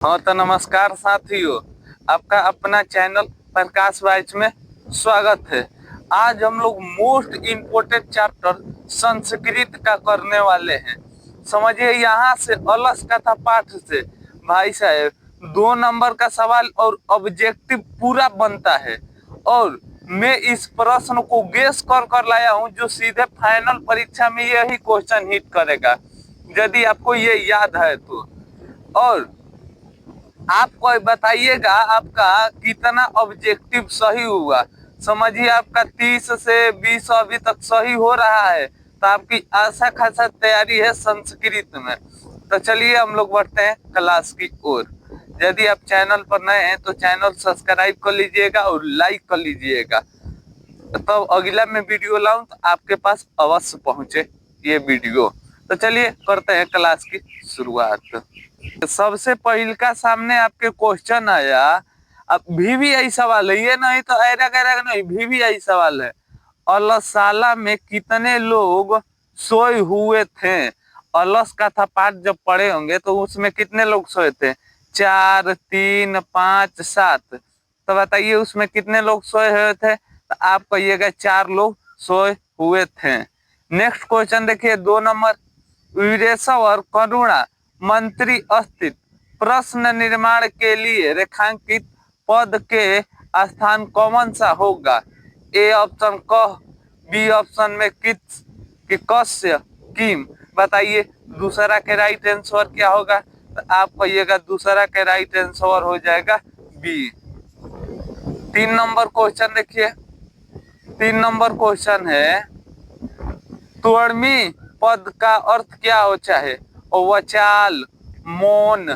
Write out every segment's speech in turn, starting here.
हाँ तो नमस्कार साथियों, आपका अपना चैनल प्रकाश वाइज में स्वागत है। आज हम लोग मोस्ट इम्पोर्टेंट चैप्टर संस्कृत का करने वाले हैं। समझिए, यहाँ से अलस कथा पाठ से भाई साहब 2 नंबर का सवाल और ऑब्जेक्टिव पूरा बनता है। और मैं इस प्रश्न को गेस कर लाया हूँ जो सीधे फाइनल परीक्षा में यही क्वेश्चन हिट करेगा, यदि आपको ये याद है तो। और आपको बताइएगा आपका कितना ऑब्जेक्टिव सही हुआ। समझिए, आपका 30 से 20 अभी तक सही हो रहा है, तो आपकी आशा खासा तैयारी है संस्कृत में। तो चलिए हम लोग बढ़ते हैं क्लास की ओर। यदि आप चैनल पर नए हैं तो चैनल सब्सक्राइब कर लीजिएगा और लाइक कर लीजिएगा, तो अगला मैं वीडियो लाऊं तो आपके पास अवश्य पहुंचे ये वीडियो। तो चलिए करते हैं क्लास की शुरुआत। सबसे पहले का सामने आपके क्वेश्चन आया। अब VVI सवाल है, ये नहीं तो ऐरा गैरा नहीं, VVI सवाल है। अलसाला में कितने लोग सोए हुए थे? अलस का था पाठ जब पढ़े होंगे तो उसमें कितने लोग सोए थे? 4, 3, 5, 7। तो बताइए उसमें कितने लोग सोए हुए थे? तो आप कहिएगा 4 लोग सोए हुए थे। नेक्स्ट क्वेश्चन देखिए 2 नंबर। वीरेशव और करुणा मंत्री अस्तित्व प्रश्न निर्माण के लिए रेखांकित पद के स्थान कौन सा होगा? ए ऑप्शन कह, बी ऑप्शन में किस, कि कस्य, किम। बताइए दूसरा के राइट आंसर क्या होगा? तो आप कहिएगा दूसरा के राइट आंसर हो जाएगा बी। 3 नंबर क्वेश्चन देखिए। 3 नंबर क्वेश्चन है, त्वरमी पद का अर्थ क्या हो चाहे? वचाल, मौन,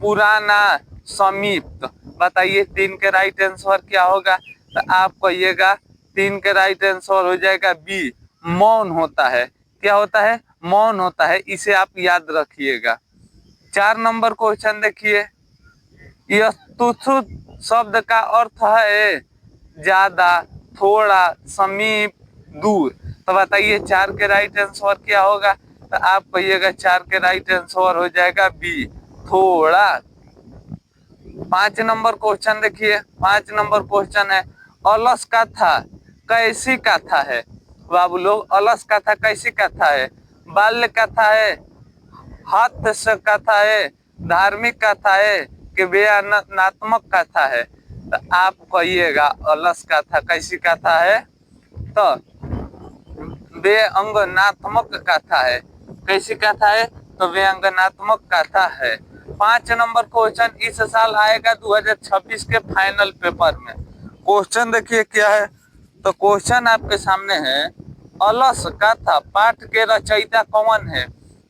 पुराना, समीप। बताइए 3 के राइट आंसर क्या होगा? तो आप कहिएगा 3 के राइट आंसर हो जाएगा बी, मौन होता है। क्या होता है? मौन होता है, इसे आप याद रखिएगा। 4 नंबर क्वेश्चन देखिए। यह तुथु शब्द का अर्थ है ज्यादा, थोड़ा, समीप, दूर। तो बताइए 4 के राइट आंसर क्या होगा? तो आप कहिएगा 4 के राइट आंसर हो जाएगा बी, थोड़ा। 5 नंबर क्वेश्चन देखिए। 5 नंबर क्वेश्चन है, अलस कथा कैसी कथा है? बाबू लोग, अलस कथा कैसी कथा है? बाल्य कथा है, हास्य कथा है, धार्मिक कथा है, कि बयानात्मक कथा है? तो आप कहिएगा अलस कथा कैसी कथा है? तो व्यंग्यात्मक कथा है। कैसी कथा है? तो व्यंग्यात्मक कथा है। 5 नंबर क्वेश्चन इस साल आएगा 2026 के फाइनल पेपर में। क्वेश्चन देखिए क्या है। तो क्वेश्चन आपके सामने है, अलस कथा पाठ के रचयिता कौन है?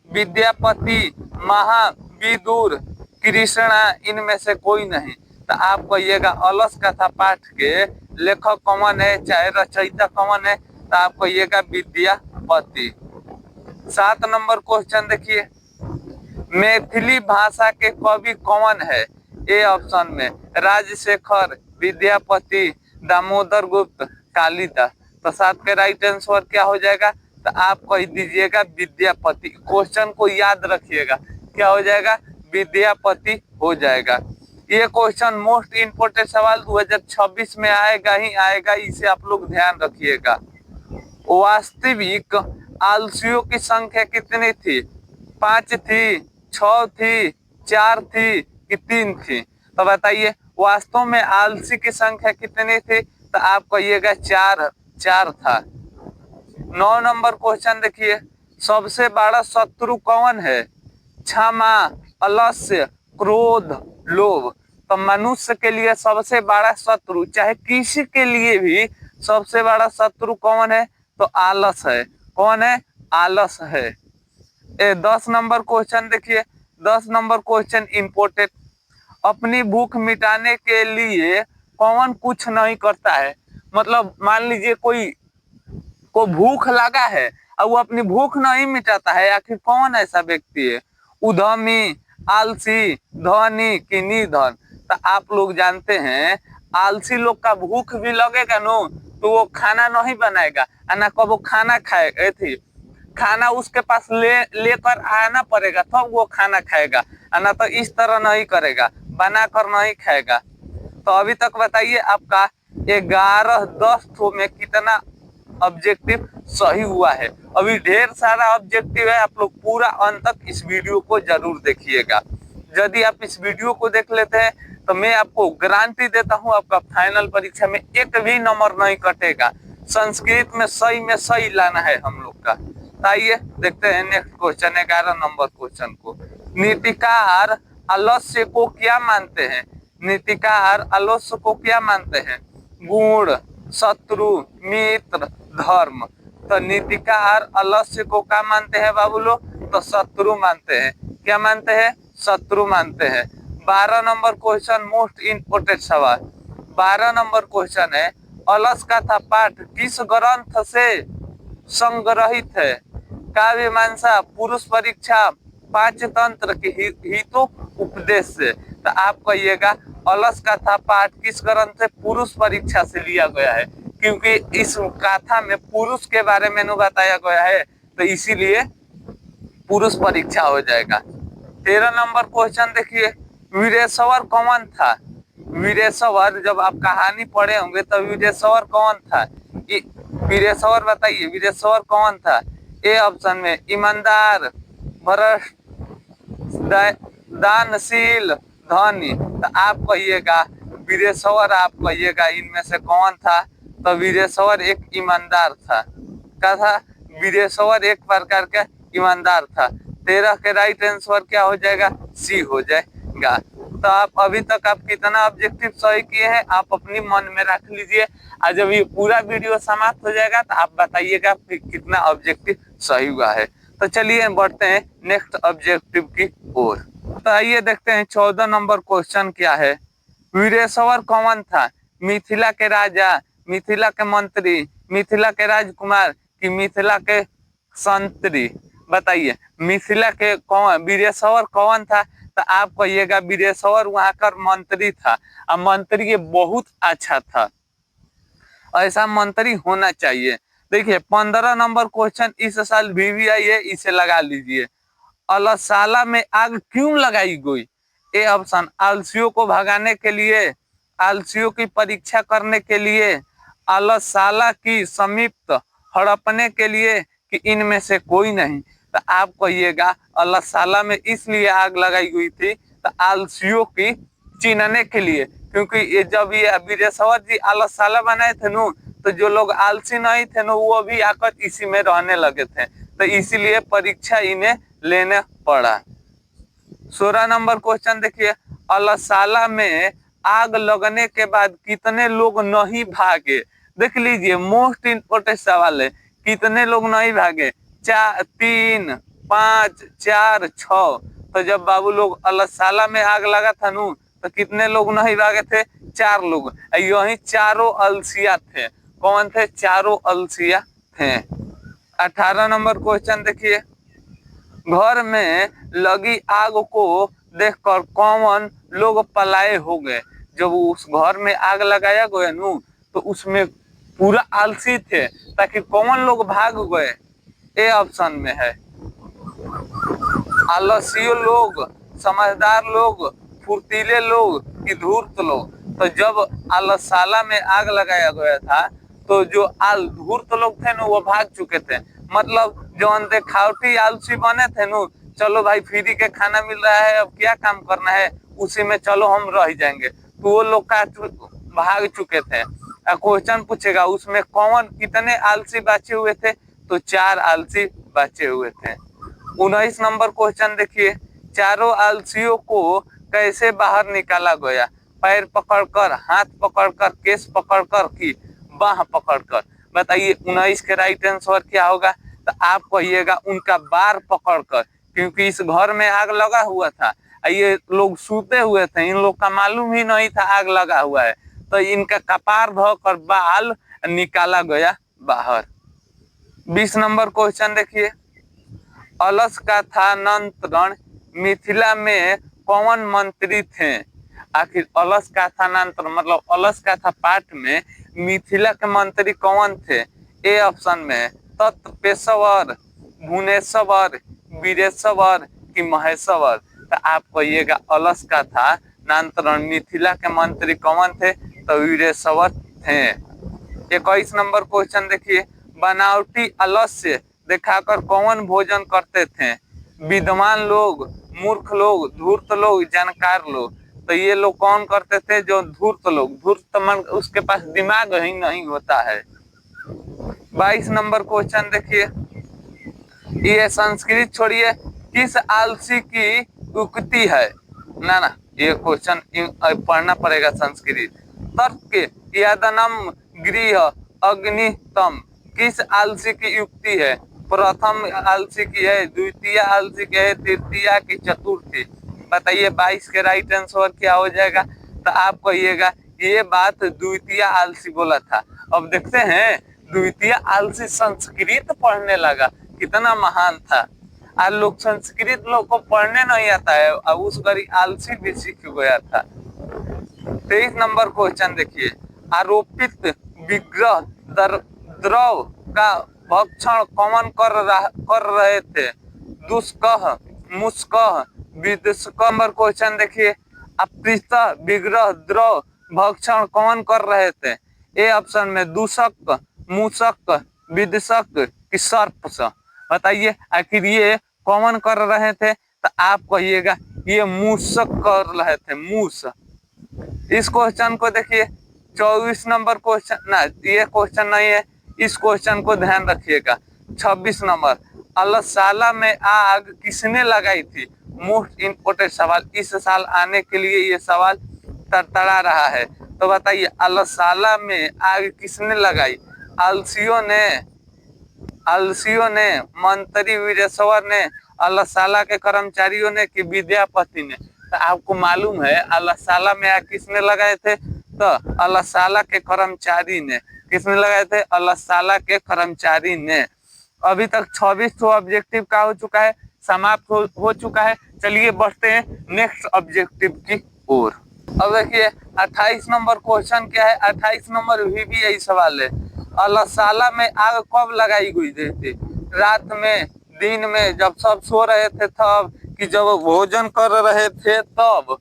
विद्यापति, महाविदुर, कृष्णा, इनमें से कोई नहीं। तो आप कहिएगा अलस कथा पाठ के लेखक कौन है, चाहे रचयिता कौन है? तो आप कहिएगा विद्यापति। 7 नंबर क्वेश्चन देखिए। मैथिली भाषा के कवि कौन है? ए ऑप्शन में राजशेखर, विद्यापति, दामोदर गुप्त, कालिदास। तो 7 के राइट आंसर क्या हो जाएगा? तो आप कह दीजिएगा विद्यापति। क्वेश्चन को याद रखिएगा, क्या हो जाएगा? विद्यापति हो जाएगा। ये क्वेश्चन मोस्ट इम्पोर्टेंट सवाल 2026 में आएगा ही आएगा, इसे आप लोग ध्यान रखिएगा। वास्तविक आलसियों की संख्या कितनी थी? 5 थी, 6 थी, 4 थी, कि 3 थी? तो बताइए वास्तव में आलसी की संख्या कितनी थी? तो आप कहिएगा 4 था। 9 नंबर क्वेश्चन देखिए। सबसे बड़ा शत्रु कौन है? क्षमा, आलस्य, क्रोध, लोभ। तो मनुष्य के लिए सबसे बड़ा शत्रु, चाहे किसी के लिए भी सबसे बड़ा शत्रु कौन है? तो आलस है। कौन है? आलस है। 10 नंबर क्वेश्चन देखिए। 10 नंबर क्वेश्चन इंपोर्टेंट। अपनी भूख मिटाने के लिए कौन कुछ नहीं करता है? मतलब मान लीजिए कोई को भूख लगा है और वो अपनी भूख नहीं मिटाता है, आखिर कौन ऐसा व्यक्ति है? उद्यमी, आलसी, धनी, कि निर्धन? तो आप लोग जानते हैं आलसी लोग का भूख भी लगेगा नो, तो वो खाना नहीं बनाएगा, ना कब वो खाना खाएगा, खाना उसके पास लेकर आना पड़ेगा तब वो खाना खाएगा, ना तो इस तरह नहीं करेगा, बना कर नहीं खाएगा। तो अभी तक बताइए आपका 11-10 ठो में कितना ऑब्जेक्टिव सही हुआ है। अभी ढेर सारा ऑब्जेक्टिव है, आप लोग पूरा अंत तक इस वीडियो को जरूर देखिएगा। यदि आप इस वीडियो को देख लेते हैं तो मैं आपको गारंटी देता हूं आपका फाइनल परीक्षा में एक भी नंबर नहीं कटेगा। संस्कृत में सही लाना है हम लोग का। आइए देखते हैं नेक्स्ट क्वेश्चन, 11 नंबर क्वेश्चन को। नीतिकार आलस्य को क्या मानते हैं? नीतिकार आलस्य को क्या मानते हैं? गुण, शत्रु, मित्र, धर्म। तो नीतिकार आलस्य को क्या मानते हैं बाबू लोग? तो शत्रु मानते हैं। क्या मानते हैं? शत्रु मानते हैं। 12 नंबर क्वेश्चन मोस्ट इंपोर्टेंट सवाल। 12 नंबर क्वेश्चन है, अलस का था पाठ किस ग्रंथ से संग्रहित है? काव्य मीमांसा, पुरुष परीक्षा, पंचतंत्र के हितों उपदेश से। तो आप कहिएगा अलस का था पाठ किस ग्रंथ से? पुरुष परीक्षा से लिया गया है, क्योंकि इस गाथा में पुरुष के बारे में बताया गया है, तो इसीलिए पुरुष परीक्षा हो जाएगा। 13 नंबर क्वेश्चन देखिए, वीरेश्वर कौन था? वीरेश्वर, जब आप कहानी पढ़े होंगे तो वीरेश्वर कौन था? वीरेश्वर बताइए, वीरेश्वर कौन था? ए ऑप्शन में ईमानदार, भ्रष्ट, दानशील, धनी। तो आप कहिएगा वीरेश्वर, आप कहिएगा इनमें से कौन था? तो वीरेश्वर एक ईमानदार था। क्या था? वीरेश्वर एक प्रकार का ईमानदार था। 13 के राइट आंसर क्या हो जाएगा? सी हो जाएगा। तो आप अभी तक आप कितना ऑब्जेक्टिव सही किए हैं आप अपनी मन में रख लीजिए, और जब ये पूरा वीडियो समाप्त हो जाएगा तो आप बताइएगा कितना ऑब्जेक्टिव सही हुआ है। तो चलिए बढ़ते हैं नेक्स्ट ऑब्जेक्टिव की ओर। तो आइए देखते हैं 14 नंबर क्वेश्चन क्या है। वीरेश्वर कौन था? मिथिला के राजा, मिथिला के मंत्री, मिथिला के राजकुमार कि मिथिला के संतरी? बताइए मिथिला के कौन, वीरेश्वर कौन था? तो आप कहिएगा वीरेश्वर वहां का मंत्री था, और मंत्री बहुत अच्छा था, ऐसा मंत्री होना चाहिए। देखिए 15 नंबर क्वेश्चन इस साल VVI है, इसे लगा लीजिए। अलसाला में आग क्यों लगाई गई? ए ऑप्शन आलसियों को भगाने के लिए, आलसियों की परीक्षा करने के लिए, अलसाला की समीप हड़पने के लिए, कि इनमें से कोई नहीं? तो आप कहिएगा अलसाला में इसलिए आग लगाई गई थी तो आलसियों की चिन्हने के लिए, क्योंकि ये जब ये वीरेश्वर जी अलसाला बनाए थे नु, तो जो लोग आलसी नहीं थे नु वो भी आकर इसी में रहने लगे थे, तो इसीलिए परीक्षा इन्हें लेने पड़ा। 16 नंबर क्वेश्चन देखिए, अलसाला में आग लगने के बाद कितने लोग नहीं भागे? देख लीजिए मोस्ट इंपोर्टेंट सवाल है, कितने लोग नहीं भागे? 4, 3, 5, 4, 6। तो जब बाबू लोग अलसाला में आग लगा था नु, तो कितने लोग नहीं भागे थे? 4 लोग। यही चारों अलसिया थे। कौन थे? चारों अलसिया थे। 18 नंबर क्वेश्चन देखिए, घर में लगी आग को देखकर कौन लोग पलाए हो गए? जब उस घर में आग लगाया गया नु, तो उसमें पूरा आलसी थे, ताकि कौन लोग भाग गए? ए ऑप्शन में है आलसियों लोग, समझदार लोग, फुर्तीले लोग कि धूर्त लोग। तो जब अलसाला में आग लगाया गया था तो जो धूर्त लोग थे ना वो भाग चुके थे, मतलब जो देखावटी आलसी बने थे नु, चलो भाई फ्री के खाना मिल रहा है अब क्या काम करना है, उसी में चलो हम रह जाएंगे, तो वो लोग का भाग चुके थे। क्वेश्चन पूछेगा उसमें कौन कितने आलसी बचे हुए थे? तो 4 आलसी बचे हुए थे। 19 नंबर क्वेश्चन देखिए, चारों आलसियों को कैसे बाहर निकाला गया? पैर पकड़कर, हाथ पकड़कर, केस पकड़कर कि बाह पकड़कर? बताइए 19 के राइट आंसर क्या होगा? तो आप कहिएगा उनका बार पकड़कर, क्योंकि इस घर में आग लगा हुआ था, ये लोग सूते हुए थे, इन लोग का मालूम ही नहीं था आग लगा हुआ है, तो इनका कपार धोकर बाल निकाला गया बाहर। 20 नंबर क्वेश्चन देखिए, अलस का था नंतरण मिथिला में कौन मंत्री थे? आखिर अलस का था नंतरण मतलब अलस का था पाठ में मिथिला के मंत्री कौन थे? ए ऑप्शन में तत्व पेशवर, भुवनेश्वर, वीरेश्वर कि महेश्वर? तो आप कहिएगा अलस का था नामकरण। मिथिला के मंत्री कौन थे? तो वीरेश्वर थे। 21 नंबर क्वेश्चन देखिए, बनावटी आलस्य दिखाकर कौन भोजन करते थे? विद्वान लोग, मूर्ख लोग, धूर्त लोग, जानकार लोग। तो ये लोग कौन करते थे? जो धूर्त लोग। धूर्त मन उसके पास दिमाग ही नहीं होता है। 22 नंबर क्वेश्चन देखिए, ये संस्कृत छोड़िए, किस आलसी की उक्ति है? ना ये क्वेश्चन पढ़ना पड़ेगा संस्कृत। तर्क के यादनम गृह अग्नितम किस आलसी की युक्ति है? प्रथम आलसी की है, द्वितीय आलसी की है, तृतीय की चतुर्थी? बताइए 22 के राइट आंसर क्या हो जाएगा? तो आप कहिएगा ये बात द्वितीय आलसी बोला था। अब देखते हैं द्वितीय आलसी संस्कृत पढ़ने लगा, कितना महान था। आज लोग संस्कृत लोग को पढ़ने नहीं आता है और उस घड़ी आलसी भी सीख गया था। 23 नंबर क्वेश्चन देखिए, आरोपित विग्रह द्रव का भक्षण कौन कर रहे थे? दुष्कह, मुस्कह, विदुषक? नंबर क्वेश्चन देखिए, अपृष्ट विग्रह द्रव भक्षण कौन कर रहे थे? ए ऑप्शन में दूषक, मूषक, विदुषक कि सर्प? बताइए आखिर ये कौन कर रहे थे? तो आप कहिएगा ये मूषक कर रहे थे, मूस। इस क्वेश्चन को देखिए, 24 नंबर क्वेश्चन, ना ये क्वेश्चन नहीं है, इस क्वेश्चन को ध्यान रखिएगा। 26 नंबर, अलसाला में आग किसने लगाई थी? मोस्ट इम्पोर्टेंट सवाल, इस साल आने के लिए ये सवाल तड़तड़ा रहा है। तो बताइए अलसाला में आग किसने लगाई? आलसियों ने, मंत्री वीरेश्वर ने, अलसाला के कर्मचारियों ने कि विद्यापति ने? तो आपको मालूम है अलसाला में आग किसने लगाए थे? तो अलसाला के कर्मचारी ने। किसने लगाए थे? अलसाला के कर्मचारी ने। अभी तक 26 ऑब्जेक्टिव का हो चुका है, समाप्त हो चुका है। चलिए बढ़ते हैं नेक्स्ट ऑब्जेक्टिव की ओर। अब देखिए 28 नंबर क्वेश्चन क्या है? 28 नंबर भी यही सवाल है, अलसाला में आग कब लगाई गई थी? रात में, दिन में, जब सब सो रहे थे तब, कि जब भोजन कर रहे थे तब?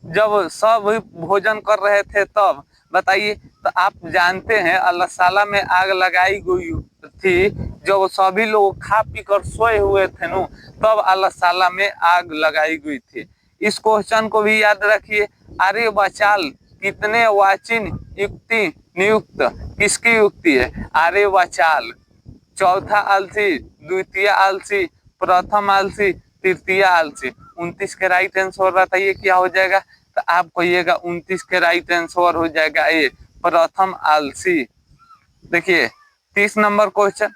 जब सब भोजन कर रहे थे तब। बताइए। तो आप जानते हैं अलसाला में आग लगाई गई थी जब सभी लोग खा पी कर सोए हुए थे नु, तब अलसाला में आग लगाई गई थी। इस क्वेश्चन को भी याद रखिए। आर्यवाचाल कितने वाचिन युक्ति नियुक्त? किसकी युक्ति है? आर्यवाचाल। चौथा आलसी, द्वितीय आलसी, प्रथम आलसी, तृतीय आलसी? 29 के राइट आंसर बताइए क्या हो जाएगा? तो आप कहिएगा 29 के राइट आंसर हो जाएगा ए, प्रथम आलसी। देखिए 30 नंबर क्वेश्चन,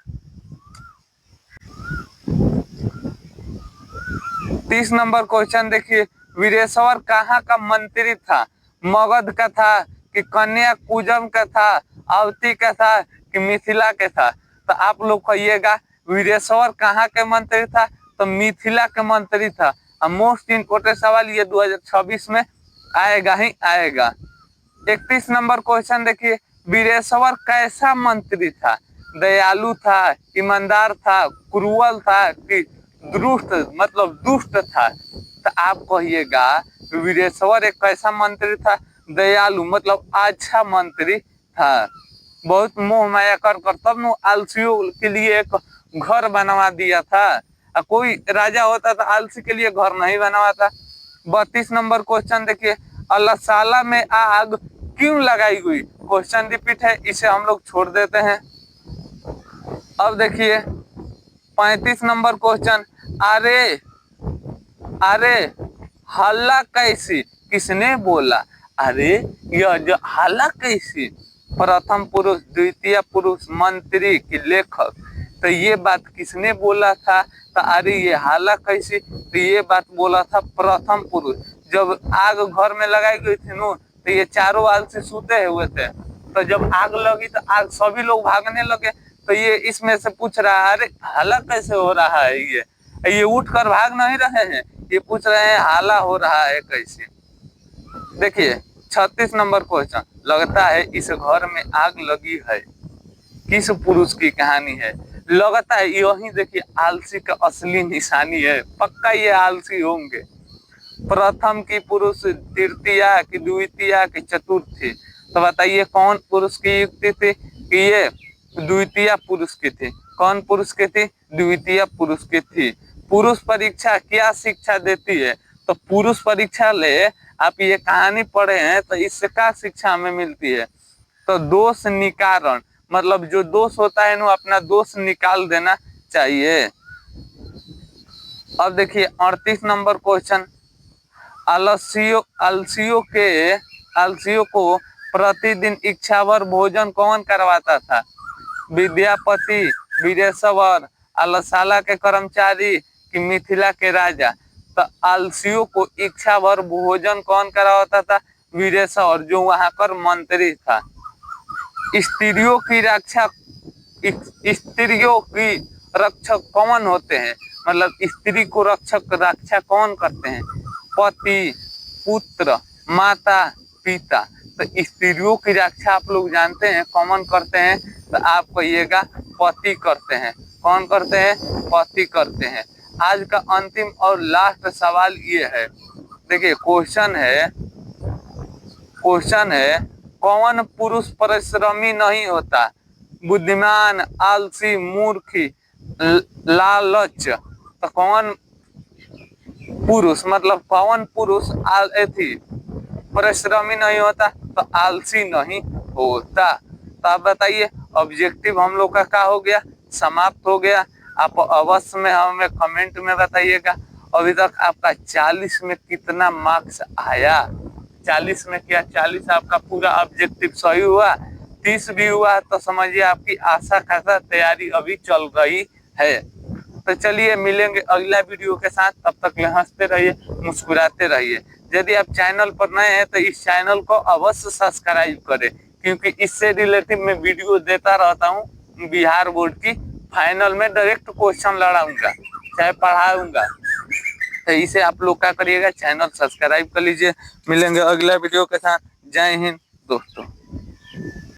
30 नंबर क्वेश्चन देखिए, वीरेश्वर कहाँ का मंत्री था? मगध का था कि कन्याकुब्ज का था, अवती का था कि मिथिला के था? तो आप लोग कहिएगा वीरेश्वर कहाँ के मंत्री था? तो मिथिला के मंत्री था। मोस्ट इम्पोर्टेंट सवाल ये 2026 में आएगा ही आएगा। 31 नंबर क्वेश्चन देखिए, वीरेश्वर कैसा मंत्री था? दयालु था, ईमानदार था, क्रूअल था कि दुष्ट, मतलब दुष्ट था? तो आप कहिएगा वीरेश्वर एक कैसा मंत्री था? दयालु, मतलब अच्छा मंत्री था। बहुत मोह माया कर तब न आलसियों के लिए एक घर बनवा दिया था। कोई राजा होता तो आलसी के लिए घर नहीं बनवाता। 32 नंबर क्वेश्चन देखिए, अलसाला में आग क्यों लगाई गई? क्वेश्चन रिपीट है, इसे हम लोग छोड़ देते हैं। अब देखिए 35 नंबर क्वेश्चन, अरे अरे हल्ला कैसी किसने बोला? अरे यह जो हल्ला कैसी, प्रथम पुरुष, द्वितीय पुरुष, मंत्री की लेखक? तो ये बात किसने बोला था? तो अरे ये हल्ला कैसी, तो ये बात बोला था प्रथम पुरुष। जब आग घर में लगाई गई थी नो, तो ये चारों आलसी सोते हुए थे। तो जब आग लगी तो आग सभी लोग भागने लगे। तो ये इसमें से पूछ रहा है अरे हल्ला कैसे हो रहा है? ये उठ कर भाग नहीं रहे हैं, ये पूछ रहे हैं हाला हो रहा है कैसे? देखिए 36 नंबर क्वेश्चन, लगता है इस घर में आग लगी है, किस पुरुष की कहानी है? लगता है यही देखिए आलसी का असली निशानी है, पक्का ये आलसी होंगे। प्रथम की पुरुष, तृतीया की, द्वितीया की, चतुर्थी। तो बताइए कौन पुरुष की युक्ति थी कि ये द्वितीय पुरुष की थी। कौन पुरुष की थी? द्वितीय पुरुष की थी। पुरुष परीक्षा क्या शिक्षा देती है? तो पुरुष परीक्षा ले आप ये कहानी पढ़े हैं तो इससे क्या शिक्षा हमें मिलती है? तो दोष निकारण, मतलब जो दोष होता है ना अपना दोष निकाल देना चाहिए। अब देखिए 38 नंबर क्वेश्चन, आलसियों को प्रतिदिन इच्छावर भोजन कौन करवाता था? विद्यापति, वीरेश्वर, आलसाला के कर्मचारी कि मिथिला के राजा? तो आलसियों को इच्छावर भोजन कौन करवाता था? वीरेश्वर, जो वहां पर मंत्री था। स्त्रियों की रक्षक कौन होते हैं? मतलब स्त्री को रक्षा कौन करते हैं? पति, पुत्र, माता, पिता। तो स्त्रियों की रक्षा आप लोग जानते हैं कौन करते हैं? तो आप कहिएगा पति करते हैं। कौन करते हैं? पति करते हैं। आज का अंतिम और लास्ट सवाल ये है, देखिए क्वेश्चन है कौन पुरुष परिश्रमी नहीं होता? बुद्धिमान, आलसी, मूर्खी, लालच। तो कौन पुरुष, मतलब कौन पुरुष परिश्रमी नहीं होता? तो आलसी नहीं होता। तो आप बताइए ऑब्जेक्टिव हम लोग का क्या हो गया? समाप्त हो गया। आप अवश्य में हमें कमेंट में बताइएगा अभी तक आपका 40 में कितना मार्क्स आया। 40 में क्या 40 आपका पूरा ऑब्जेक्टिव सही हुआ, 30 भी हुआ तो समझिए आपकी आशा खासा तैयारी अभी चल रही है। तो चलिए मिलेंगे अगला वीडियो के साथ, तब तक हंसते रहिए, मुस्कुराते रहिए। यदि आप चैनल पर नए हैं तो इस चैनल को अवश्य सब्सक्राइब करें, क्योंकि इससे रिलेटिव मैं वीडियो देता रहता हूँ। बिहार बोर्ड की फाइनल में डायरेक्ट क्वेश्चन लड़ाऊंगा, चाहे पढ़ाऊंगा। तो इसे आप लोग क्या करिएगा, चैनल सब्सक्राइब कर लीजिए। मिलेंगे अगला वीडियो के साथ। जय हिंद दोस्तों।